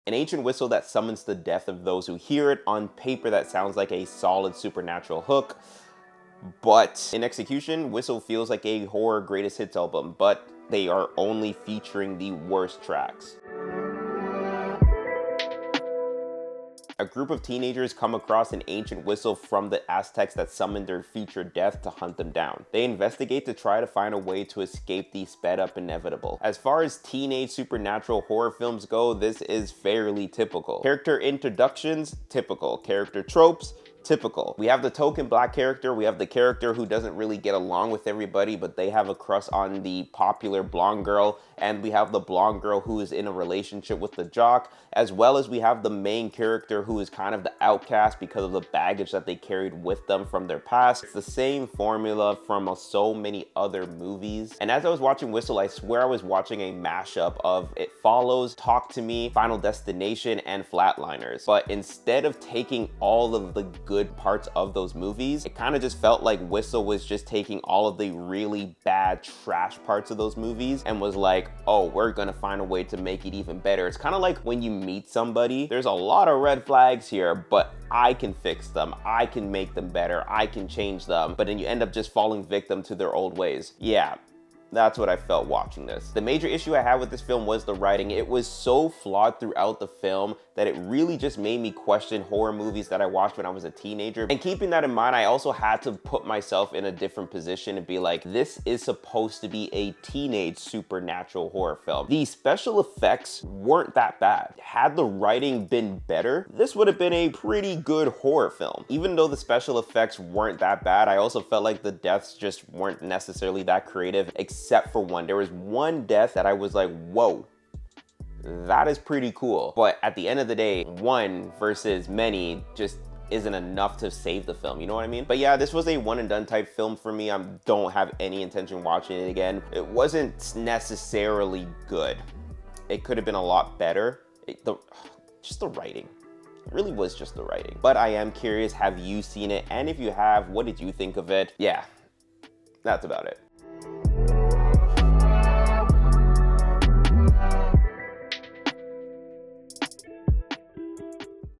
An ancient whistle that summons the death of those who hear it. On paper, that sounds like a solid supernatural hook, but in execution, Whistle feels like a horror greatest hits album, but they are only featuring the worst tracks. A group of teenagers come across an ancient whistle from the Aztecs that summoned their future death to hunt them down. They investigate to try to find a way to escape the sped up inevitable. As far as teenage supernatural horror films go, this is fairly typical. Character introductions, typical. Character tropes, typical. We have the token black character, we have the character who doesn't really get along with everybody, but they have a crush on the popular blonde girl, and we have the blonde girl who is in a relationship with the jock, as well as we have the main character who is kind of the outcast because of the baggage that they carried with them from their past. It's the same formula from so many other movies. And as I was watching Whistle, I swear I was watching a mashup of It Follows, Talk to Me, Final Destination, and Flatliners. But instead of taking all of the good parts of those movies, it kind of just felt like Whistle was just taking all of the really bad trash parts of those movies and was like, oh, we're gonna find a way to make it even better. It's kind of like when you meet somebody, there's a lot of red flags here, but I can fix them, I can make them better, I can change them, but then you end up just falling victim to their old ways. Yeah, that's what I felt watching this. The major issue I had with this film was the writing. It was so flawed throughout the film that it really just made me question horror movies that I watched when I was a teenager. And keeping that in mind, I also had to put myself in a different position and be like, this is supposed to be a teenage supernatural horror film. The special effects weren't that bad. Had the writing been better, this would have been a pretty good horror film. Even though the special effects weren't that bad, I also felt like the deaths just weren't necessarily that creative, except for one. There was one death that I was like, whoa, that is pretty cool. But at the end of the day, one versus many just isn't enough to save the film, you know what I mean? But yeah, this was a one and done type film for me. I don't have any intention of watching it again. It wasn't necessarily good. It could have been a lot better. Just the writing. It really was just the writing. But I am curious, have you seen it? And if you have, what did you think of it? Yeah, that's about it.